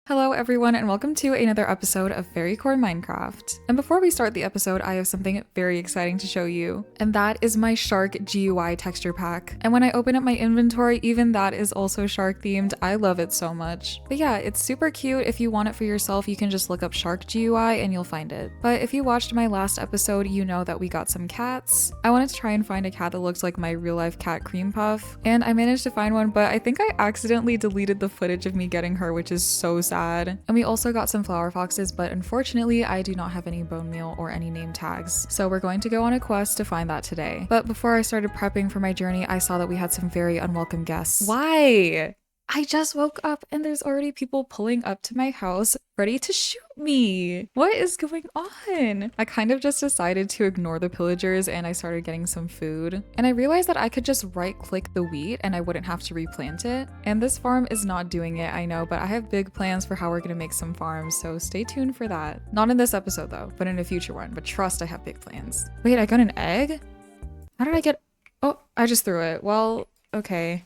Hello everyone and welcome to another episode of Fairycore Minecraft. And before we start the episode, I have something very exciting to show you. And that is my shark GUI texture pack. And when I open up my inventory, even that is also shark themed. I love it so much. But yeah, it's super cute. If you want it for yourself, you can just look up shark GUI and you'll find it. But if you watched my last episode, you know that we got some cats. I wanted to try and find a cat that looks like my real life cat Cream Puff. And I managed to find one, but I think I accidentally deleted the footage of me getting her, which is so sad. And we also got some flower foxes, but unfortunately I do not have any bone meal or any name tags. So we're going to go on a quest to find that today. But before I started prepping for my journey, I saw that we had some very unwelcome guests. Why? I just woke up and there's already people pulling up to my house ready to shoot me. What is going on? I kind of just decided to ignore the pillagers and I started getting some food. And I realized that I could just right click the wheat and I wouldn't have to replant it. And this farm is not doing it, I know, but I have big plans for how we're gonna make some farms, so stay tuned for that. Not in this episode though, but in a future one, but trust I have big plans. Wait, I got an egg? How did I get... Oh, I just threw it. Well, okay.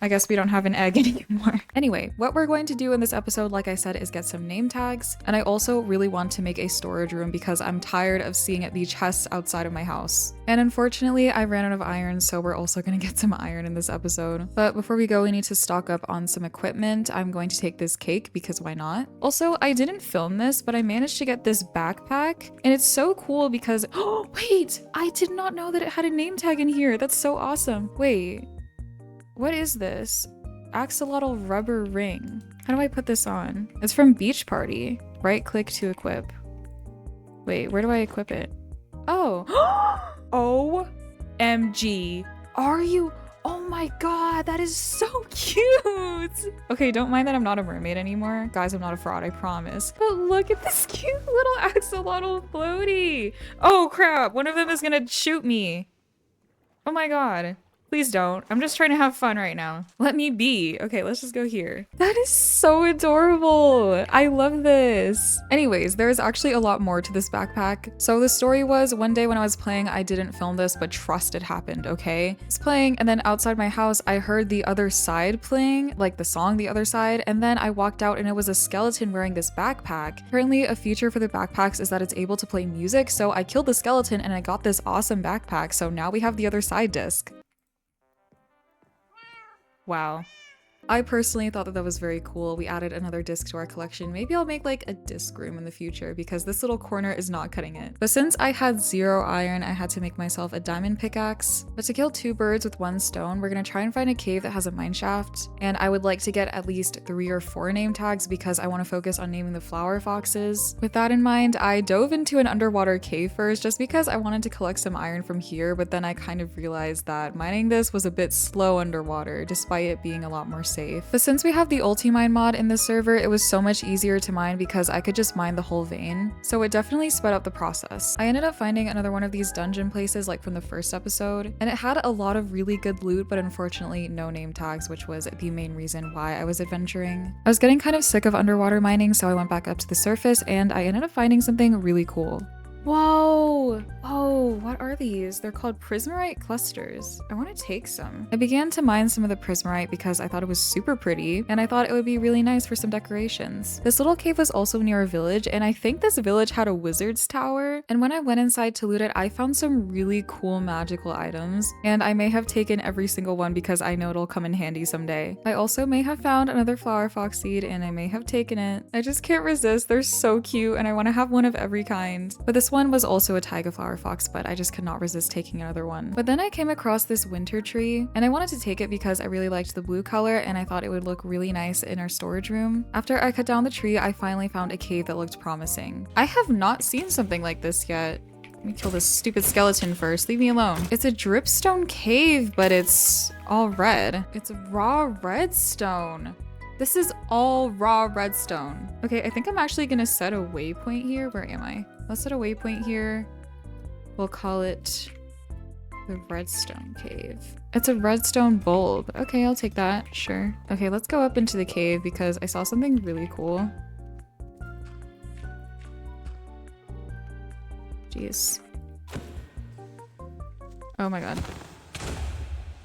I guess we don't have an egg anymore. Anyway, what we're going to do in this episode, like I said, is get some name tags. And I also really want to make a storage room because I'm tired of seeing the chests outside of my house. And unfortunately, I ran out of iron, so we're also gonna get some iron in this episode. But before we go, we need to stock up on some equipment. I'm going to take this cake because why not? Also, I didn't film this, but I managed to get this backpack. And it's so cool because, oh, wait, I did not know that it had a name tag in here. That's so awesome. Wait. What is this? Axolotl rubber ring. How do I put this on? It's from Beach Party. Right click to equip. Wait, where do I equip it? Oh. OMG. Are you? Oh my god, that is so cute. Okay, don't mind that I'm not a mermaid anymore. Guys, I'm not a fraud, I promise. But look at this cute little axolotl floaty. Oh crap, one of them is gonna shoot me. Oh my god. Please don't. I'm just trying to have fun right now. Let me be. Okay, let's just go here. That is so adorable. I love this. Anyways, there is actually a lot more to this backpack. So the story was one day when I was playing, I didn't film this, but trust it happened, okay? I was playing and then outside my house, I heard The Other Side playing, like the song The Other Side, and then I walked out and it was a skeleton wearing this backpack. Apparently a feature for the backpacks is that it's able to play music, so I killed the skeleton and I got this awesome backpack, so now we have The Other Side disc. Wow. I personally thought that that was very cool. We added another disc to our collection. Maybe I'll make like a disc room in the future because this little corner is not cutting it. But since I had 0 iron, I had to make myself a diamond pickaxe. But to kill 2 birds with 1 stone, we're gonna try and find a cave that has a mine shaft. And I would like to get at least 3 or 4 name tags because I want to focus on naming the flower foxes. With that in mind, I dove into an underwater cave first just because I wanted to collect some iron from here, but then I kind of realized that mining this was a bit slow underwater despite it being a lot more safe. But since we have the Ultimine mod in this server, it was so much easier to mine because I could just mine the whole vein. So it definitely sped up the process. I ended up finding another one of these dungeon places like from the first episode, and it had a lot of really good loot, but unfortunately no name tags, which was the main reason why I was adventuring. I was getting kind of sick of underwater mining, so I went back up to the surface and I ended up finding something really cool. Whoa! Oh, what are these? They're called prismarite clusters. I want to take some. I began to mine some of the prismarite because I thought it was super pretty and I thought it would be really nice for some decorations. This little cave was also near a village and I think this village had a wizard's tower. And when I went inside to loot it, I found some really cool magical items and I may have taken every single one because I know it'll come in handy someday. I also may have found another flower fox seed and I may have taken it. I just can't resist. They're so cute and I want to have one of every kind. But this one was also a taiga flower fox, but I just could not resist taking another one. But then I came across this winter tree and I wanted to take it because I really liked the blue color and I thought it would look really nice in our storage room. After I cut down the tree, I finally found a cave that looked promising. I have not seen something like this yet. Let me kill this stupid skeleton first. Leave me alone. It's a dripstone cave, but it's all red. It's raw redstone. This is all raw redstone. Okay, I think I'm actually gonna set a waypoint here. Where am I? Let's set a waypoint here. We'll call it the redstone cave. It's a redstone bulb. Okay, I'll take that. Sure. Okay, let's go up into the cave because I saw something really cool. Jeez. Oh my god.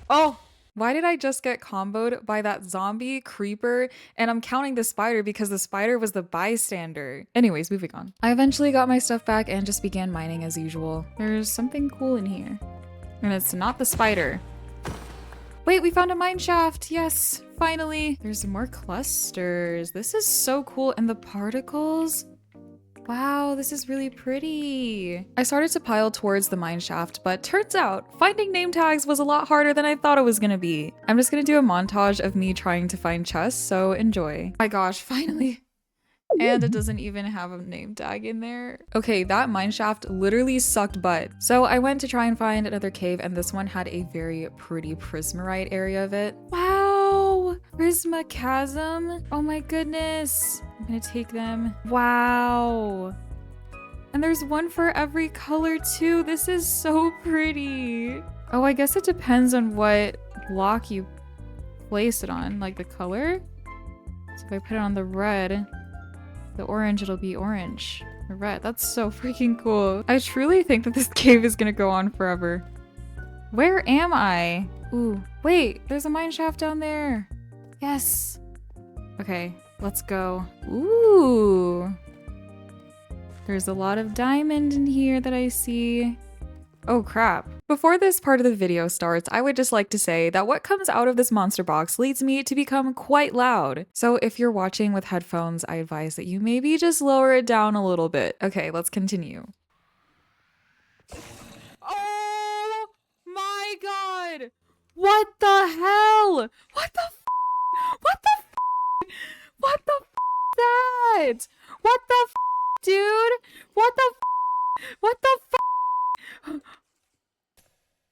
Oh! Why did I just get comboed by that zombie creeper? And I'm counting the spider because the spider was the bystander. Anyways, moving on. I eventually got my stuff back and just began mining as usual. There's something cool in here. And it's not the spider. Wait, we found a mine shaft. Yes, finally. There's more clusters. This is so cool. And the particles. Wow, this is really pretty. I started to pile towards the mine shaft, but turns out finding name tags was a lot harder than I thought it was gonna be. I'm just gonna do a montage of me trying to find chests, so enjoy. My gosh, finally. And it doesn't even have a name tag in there. Okay, that mine shaft literally sucked butt. So I went to try and find another cave, and this one had a very pretty prismarite area of it. Wow, Prisma Chasm. Oh my goodness. I'm gonna take them. Wow. And there's one for every color too. This is so pretty. Oh, I guess it depends on what block you place it on, like the color. So if I put it on the red, the orange, it'll be orange. The red. That's so freaking cool. I truly think that this cave is gonna go on forever. Where am I? Ooh, wait, there's a mine shaft down there. Yes. Okay, let's go. Ooh. There's a lot of diamond in here that I see. Oh crap. Before this part of the video starts, I would just like to say that what comes out of this monster box leads me to become quite loud. So if you're watching with headphones, I advise that you maybe just lower it down a little bit. Okay, let's continue. Oh my god! What the hell? What the f? What the f? What the f is that? What the f, dude? What the f? What the f?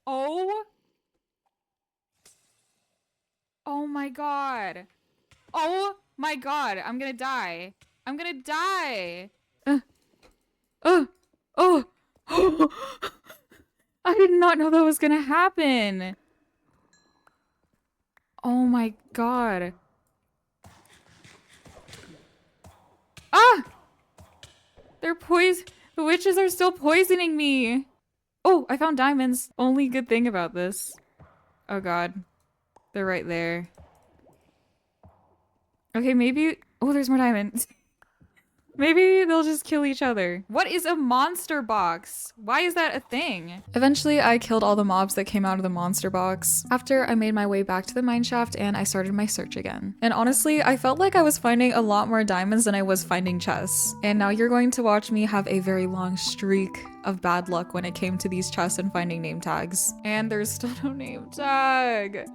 Oh. Oh my god. Oh my god. I'm gonna die. I'm gonna die. Oh. I did not know that was gonna happen. Oh my god. Ah! They're the witches are still poisoning me. Oh, I found diamonds. Only good thing about this. Oh god. They're right there. Okay, maybe... Oh, there's more diamonds. Maybe they'll just kill each other. What is a monster box? Why is that a thing? Eventually, I killed all the mobs that came out of the monster box. After, I made my way back to the mineshaft and I started my search again. And honestly, I felt like I was finding a lot more diamonds than I was finding chests. And now you're going to watch me have a very long streak of bad luck when it came to these chests and finding name tags. And there's still no name tag.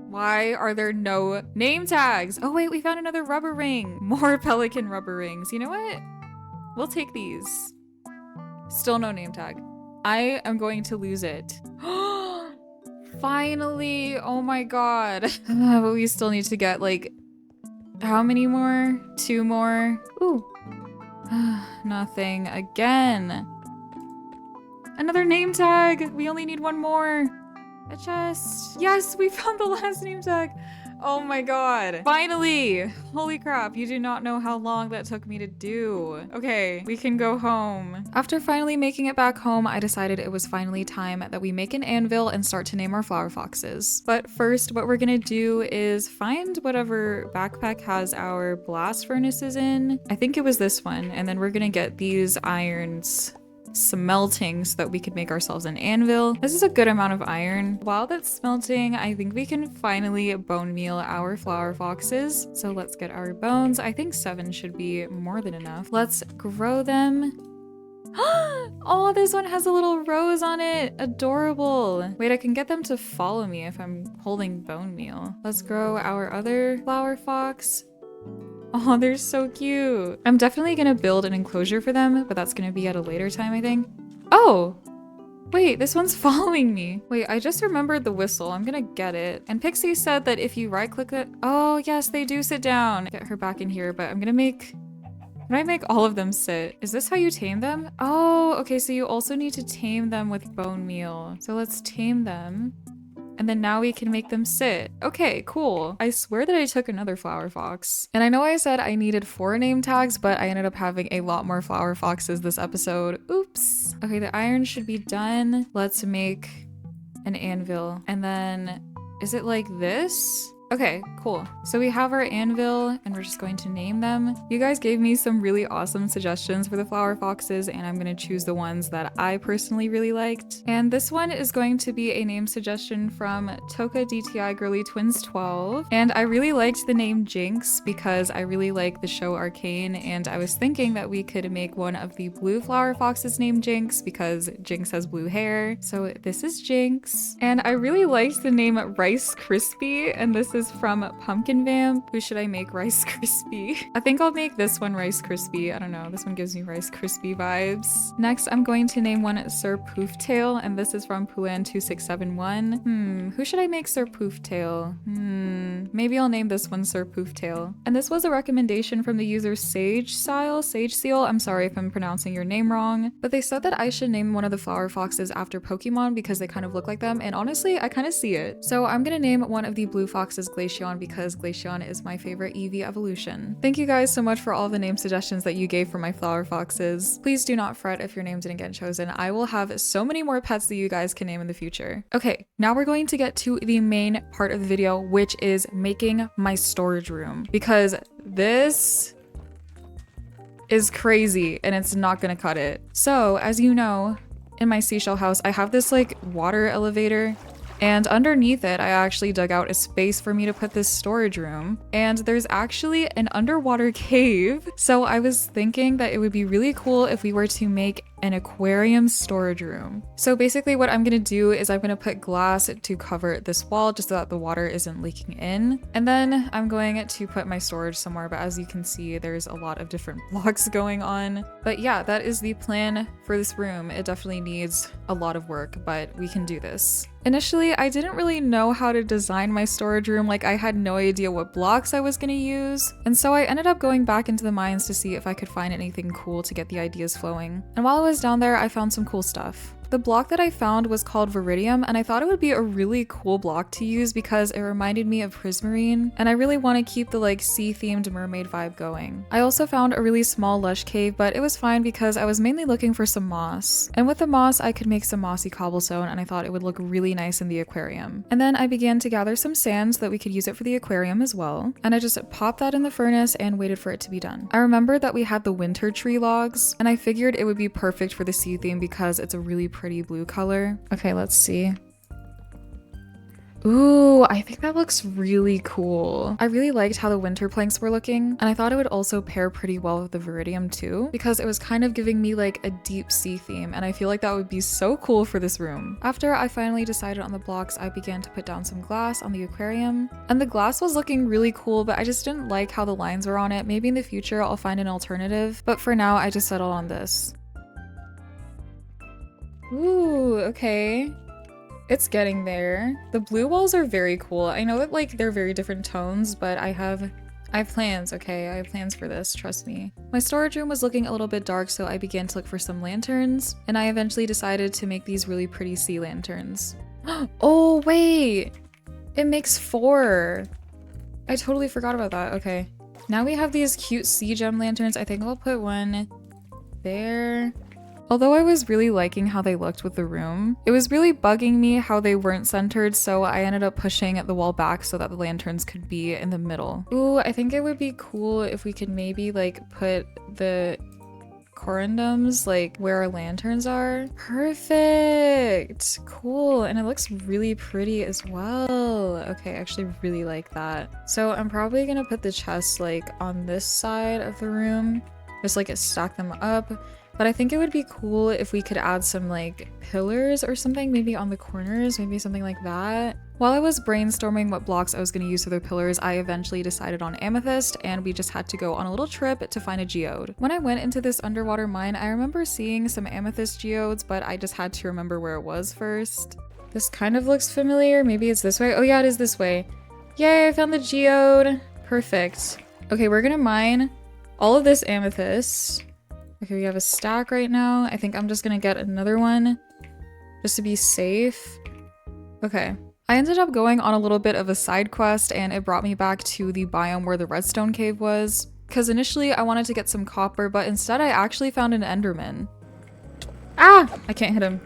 Why are there no name tags? Oh wait, we found another rubber ring. More pelican rubber rings. You know what? We'll take these. Still no name tag. I am going to lose it. Finally! Oh my god. But we still need to get like, how many more? 2 more? Ooh. Nothing again. Another name tag. We only need 1 more. A chest. Yes, we found the last name tag. Oh my god. Finally. Holy crap. You do not know how long that took me to do. Okay, we can go home. After finally making it back home, I decided it was finally time that we make an anvil and start to name our flower foxes. But first, what we're gonna do is find whatever backpack has our blast furnaces in. I think it was this one. And then we're gonna get these irons smelting so that we could make ourselves an anvil. This is a good amount of iron. While that's smelting, I think we can finally bone meal our flower foxes. So let's get our bones. I think 7 should be more than enough. Let's grow them. Oh, this one has a little rose on it. Adorable. Wait, I can get them to follow me if I'm holding bone meal. Let's grow our other flower fox. Oh, they're so cute. I'm definitely gonna build an enclosure for them, but that's gonna be at a later time, I think. Oh, wait, this one's following me. Wait, I just remembered the whistle. I'm gonna get it. And Pixie said that if you right click it, oh yes, they do sit down. Get her back in here, but I'm gonna make, can I make all of them sit? Is this how you tame them? Oh, okay, so you also need to tame them with bone meal. So let's tame them. And then now we can make them sit. Okay, cool. I swear that I took another flower fox. And I know I said I needed 4 name tags, but I ended up having a lot more flower foxes this episode. Oops. Okay, the iron should be done. Let's make an anvil. And then, is it like this? Okay, cool. So we have our anvil and we're just going to name them. You guys gave me some really awesome suggestions for the flower foxes and I'm gonna choose the ones that I personally really liked. And this one is going to be a name suggestion from Toka DTI Girly Twins 12. And I really liked the name Jinx because I really like the show Arcane and I was thinking that we could make one of the blue flower foxes named Jinx because Jinx has blue hair. So this is Jinx. And I really liked the name Rice Crispy and this is from Pumpkin Vamp. Who should I make Rice Crispy? I think I'll make this one Rice Crispy. I don't know. This one gives me Rice Crispy vibes. Next, I'm going to name one Sir Pooftail, and this is from Puan2671. Who should I make Sir Pooftail? Maybe I'll name this one Sir Pooftail. And this was a recommendation from the user Sage Seal. I'm sorry if I'm pronouncing your name wrong, but they said that I should name one of the flower foxes after Pokemon because they kind of look like them, and honestly, I kind of see it. So I'm gonna name one of the blue foxes Glaceon because Glaceon is my favorite Eevee evolution. Thank you guys so much for all the name suggestions that you gave for my flower foxes. Please do not fret if your name didn't get chosen. I will have so many more pets that you guys can name in the future. Okay, now we're going to get to the main part of the video, which is making my storage room because this is crazy and it's not gonna cut it. So as you know, in my seashell house, I have this like water elevator. And underneath it, I actually dug out a space for me to put this storage room. And there's actually an underwater cave. So I was thinking that it would be really cool if we were to make an aquarium storage room. So basically what I'm gonna do is I'm gonna put glass to cover this wall just so that the water isn't leaking in. And then I'm going to put my storage somewhere, but as you can see, there's a lot of different blocks going on. But yeah, that is the plan for this room. It definitely needs a lot of work, but we can do this. Initially, I didn't really know how to design my storage room, like I had no idea what blocks I was gonna use. And so I ended up going back into the mines to see if I could find anything cool to get the ideas flowing. And while I was down there, I found some cool stuff. The block that I found was called Viridium, and I thought it would be a really cool block to use because it reminded me of Prismarine, and I really want to keep the like sea-themed mermaid vibe going. I also found a really small lush cave, but it was fine because I was mainly looking for some moss. And with the moss, I could make some mossy cobblestone, and I thought it would look really nice in the aquarium. And then I began to gather some sand so that we could use it for the aquarium as well. And I just popped that in the furnace and waited for it to be done. I remembered that we had the winter tree logs, and I figured it would be perfect for the sea theme because it's a really pretty blue color. Okay, let's see. Ooh, I think that looks really cool. I really liked how the winter planks were looking, and I thought it would also pair pretty well with the Viridium too, because it was kind of giving me like a deep sea theme, and I feel like that would be so cool for this room. After I finally decided on the blocks, I began to put down some glass on the aquarium, and the glass was looking really cool, but I just didn't like how the lines were on it. Maybe in the future I'll find an alternative, but for now I just settled on this. Ooh, okay. It's getting there. The blue walls are very cool. I know that like they're very different tones, but I have plans, okay? I have plans for this, trust me. My storage room was looking a little bit dark, so I began to look for some lanterns, and I eventually decided to make these really pretty sea lanterns. Oh, wait! It makes 4. I totally forgot about that, okay. Now we have these cute sea gem lanterns. I think I'll put one there. Although I was really liking how they looked with the room, it was really bugging me how they weren't centered, so I ended up pushing the wall back so that the lanterns could be in the middle. Ooh, I think it would be cool if we could maybe like put the corundums like where our lanterns are. Perfect! Cool, and it looks really pretty as well. Okay, I actually really like that. So I'm probably gonna put the chests like on this side of the room, just like stack them up. But I think it would be cool if we could add some like pillars or something, maybe on the corners, maybe something like that. While I was brainstorming what blocks I was going to use for the pillars, I eventually decided on amethyst, and we just had to go on a little trip to find a geode. When I went into this underwater mine, I remember seeing some amethyst geodes, but I just had to remember where it was first. This kind of looks familiar. Maybe it's this way. Oh yeah, it is this way. Yay, I found the geode. Perfect. Okay, we're gonna mine all of this amethyst. Okay, we have a stack right now. I think I'm just gonna get another one just to be safe. Okay. I ended up going on a little bit of a side quest, and it brought me back to the biome where the redstone cave was. Because initially I wanted to get some copper, but instead I actually found an enderman. Ah! I can't hit him.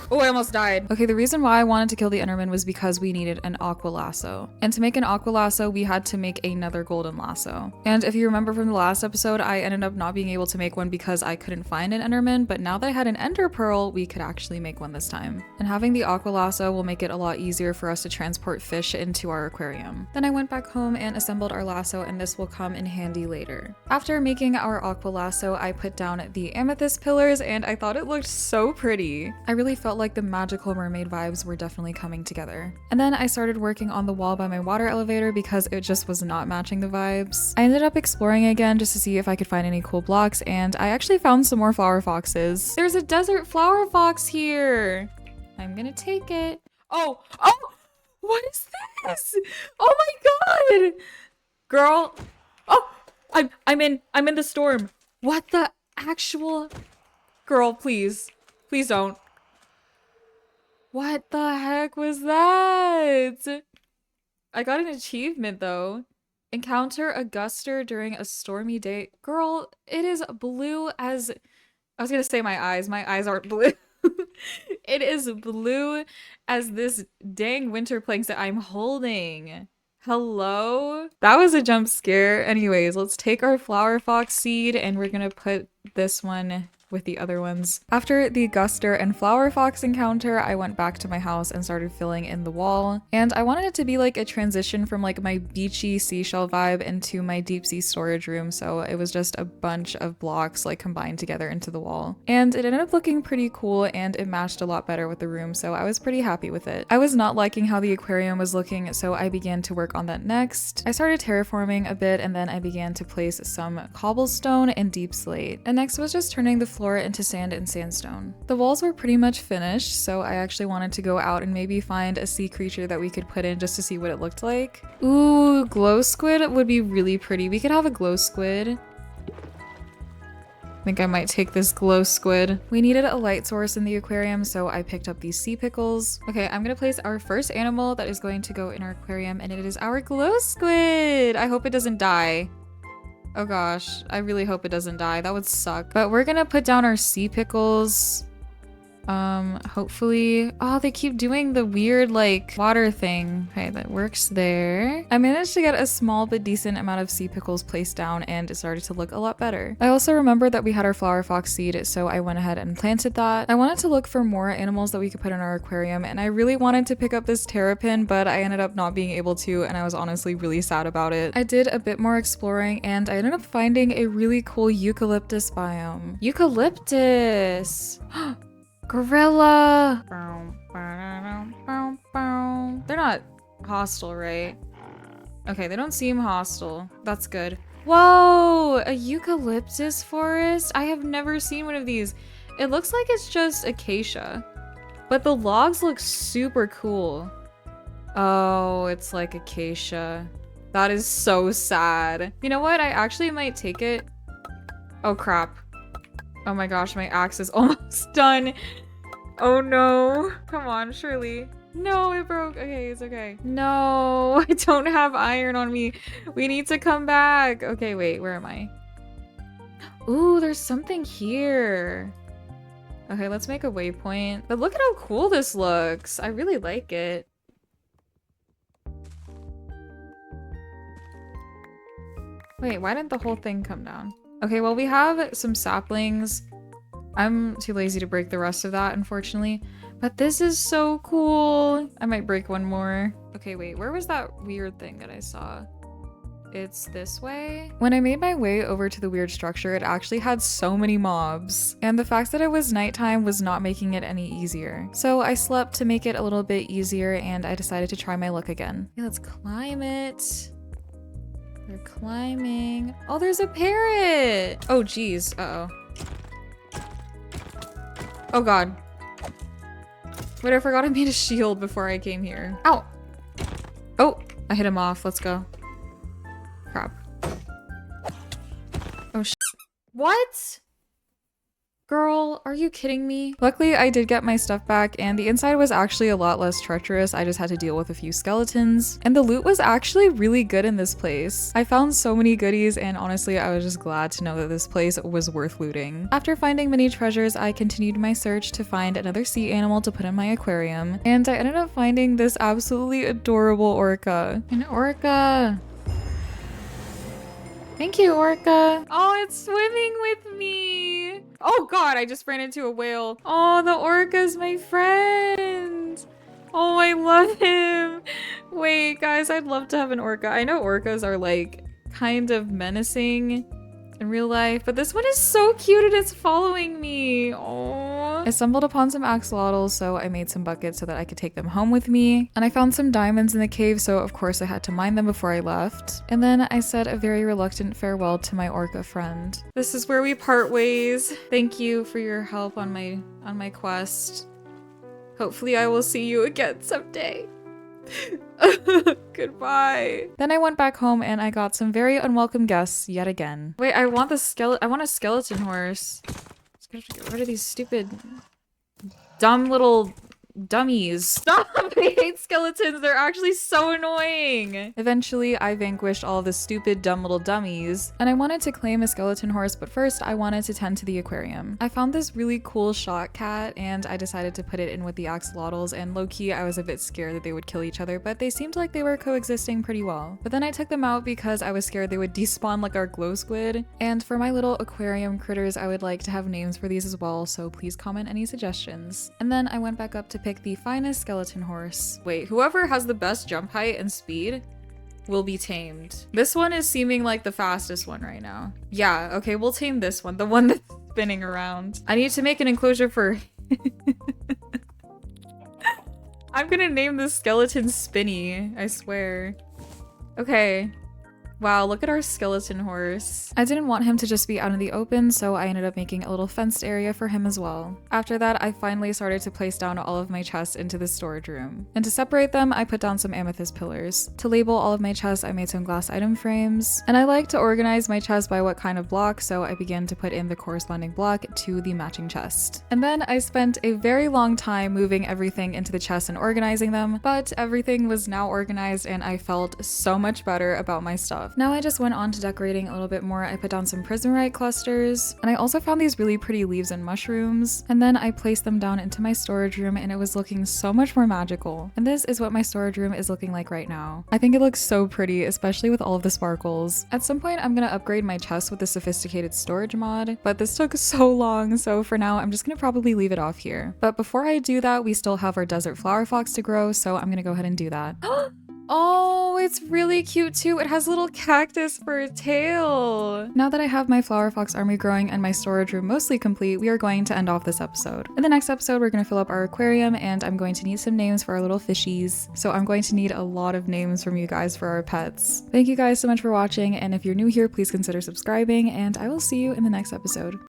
Oh, I almost died. Okay, the reason why I wanted to kill the Enderman was because we needed an aqua lasso. And to make an aqua lasso, we had to make another golden lasso. And if you remember from the last episode, I ended up not being able to make one because I couldn't find an Enderman, but now that I had an ender pearl, we could actually make one this time. And having the aqua lasso will make it a lot easier for us to transport fish into our aquarium. Then I went back home and assembled our lasso, and this will come in handy later. After making our aqua lasso, I put down the amethyst pillars, and I thought it looked so pretty. I really felt like the magical mermaid vibes were definitely coming together. And then I started working on the wall by my water elevator because it just was not matching the vibes. I ended up exploring again just to see if I could find any cool blocks, and I actually found some more flower foxes. There's a desert flower fox here. I'm gonna take it. Oh, what is this? Oh my god! Girl, oh, I'm in the storm. What the actual? Girl, please don't. What the heck was that? I got an achievement though. Encounter a guster during a stormy day. Girl, it is blue as... I was gonna say my eyes. My eyes aren't blue. It is blue as this dang winter planks that I'm holding. Hello? That was a jump scare. Anyways, let's take our flower fox seed and we're gonna put this one with the other ones. After the guster and flower fox encounter, I went back to my house and started filling in the wall. And I wanted it to be like a transition from like my beachy seashell vibe into my deep sea storage room. So it was just a bunch of blocks like combined together into the wall. And it ended up looking pretty cool and it matched a lot better with the room. So I was pretty happy with it. I was not liking how the aquarium was looking, so I began to work on that next. I started terraforming a bit and then I began to place some cobblestone and deep slate. And next was just turning the floor into sand and sandstone. The walls were pretty much finished, so I actually wanted to go out and maybe find a sea creature that we could put in just to see what it looked like. Ooh, glow squid would be really pretty. We could have a glow squid. I think I might take this glow squid. We needed a light source in the aquarium, so I picked up these sea pickles. Okay, I'm gonna place our first animal that is going to go in our aquarium, and it is our glow squid. I hope it doesn't die. Oh gosh, I really hope it doesn't die. That would suck. But we're gonna put down our sea pickles. Hopefully... Oh, they keep doing the weird, like, water thing. Okay, that works there. I managed to get a small but decent amount of sea pickles placed down and it started to look a lot better. I also remembered that we had our flower fox seed, so I went ahead and planted that. I wanted to look for more animals that we could put in our aquarium, and I really wanted to pick up this terrapin, but I ended up not being able to, and I was honestly really sad about it. I did a bit more exploring, and I ended up finding a really cool eucalyptus biome. Eucalyptus! Gorilla! They're not hostile, right? Okay, they don't seem hostile. That's good. Whoa! A eucalyptus forest? I have never seen one of these. It looks like it's just acacia, but the logs look super cool. Oh, it's like acacia. That is so sad. You know what? I actually might take it. Oh crap. Oh my gosh, my axe is almost done. Oh no. Come on, surely. No, it broke. Okay, it's okay. No, I don't have iron on me. We need to come back. Okay, wait, where am I? Ooh, there's something here. Okay, let's make a waypoint. But look at how cool this looks. I really like it. Wait, why didn't the whole thing come down? Okay, well, we have some saplings. I'm too lazy to break the rest of that, unfortunately. But this is so cool. I might break one more. Okay, wait, where was that weird thing that I saw? It's this way? When I made my way over to the weird structure, it actually had so many mobs. And the fact that it was nighttime was not making it any easier. So I slept to make it a little bit easier, and I decided to try my luck again. Okay, let's climb it. We're climbing. Oh, there's a parrot! Oh, geez. Uh-oh. Oh, God. Wait, I forgot I made a shield before I came here. Ow! Oh, I hit him off. Let's go. Crap. Oh, sh- What? Girl, are you kidding me? Luckily, I did get my stuff back and the inside was actually a lot less treacherous. I just had to deal with a few skeletons. And the loot was actually really good in this place. I found so many goodies and honestly, I was just glad to know that this place was worth looting. After finding many treasures, I continued my search to find another sea animal to put in my aquarium. And I ended up finding this absolutely adorable orca. An orca. Thank you, Orca. Oh, it's swimming with me. Oh God, I just ran into a whale. Oh, the Orca's my friend. Oh, I love him. Wait, guys, I'd love to have an Orca. I know orcas are like kind of menacing in real life, but this one is so cute and it's following me. Oh. I stumbled upon some axolotls, so I made some buckets so that I could take them home with me. And I found some diamonds in the cave, so of course I had to mine them before I left. And then I said a very reluctant farewell to my orca friend. This is where we part ways. Thank you for your help on my quest. Hopefully I will see you again someday. Goodbye. Then I went back home and I got some very unwelcome guests yet again. Wait, I want a skeleton horse. Just gotta get rid of these stupid dumb little dummies. Stop! I hate skeletons. They're actually so annoying. Eventually, I vanquished all the stupid dumb little dummies and I wanted to claim a skeleton horse, but first I wanted to tend to the aquarium. I found this really cool shot cat and I decided to put it in with the axolotls, and low-key I was a bit scared that they would kill each other, but they seemed like they were coexisting pretty well. But then I took them out because I was scared they would despawn like our glow squid. And for my little aquarium critters, I would like to have names for these as well, so please comment any suggestions. And then I went back up to pick the finest skeleton horse. Wait, whoever has the best jump height and speed will be tamed. This one is seeming like the fastest one right now. Yeah, okay, we'll tame this one, the one that's spinning around. I need to make an enclosure for... I'm gonna name this skeleton Spinny, I swear. Okay. Wow, look at our skeleton horse. I didn't want him to just be out in the open, so I ended up making a little fenced area for him as well. After that, I finally started to place down all of my chests into the storage room. And to separate them, I put down some amethyst pillars. To label all of my chests, I made some glass item frames. And I like to organize my chests by what kind of block, so I began to put in the corresponding block to the matching chest. And then I spent a very long time moving everything into the chest and organizing them, but everything was now organized and I felt so much better about my stuff. Now I just went on to decorating a little bit more. I put down some prismarite clusters, and I also found these really pretty leaves and mushrooms, and then I placed them down into my storage room and it was looking so much more magical. And this is what my storage room is looking like right now. I think it looks so pretty, especially with all of the sparkles. At some point, I'm gonna upgrade my chest with the sophisticated storage mod, but this took so long, so for now, I'm just gonna probably leave it off here. But before I do that, we still have our desert flower fox to grow, so I'm gonna go ahead and do that. Oh, it's really cute too. It has a little cactus for a tail. Now that I have my flower fox army growing and my storage room mostly complete, we are going to end off this episode. In the next episode, we're going to fill up our aquarium and I'm going to need some names for our little fishies. So I'm going to need a lot of names from you guys for our pets. Thank you guys so much for watching, and if you're new here, please consider subscribing, and I will see you in the next episode.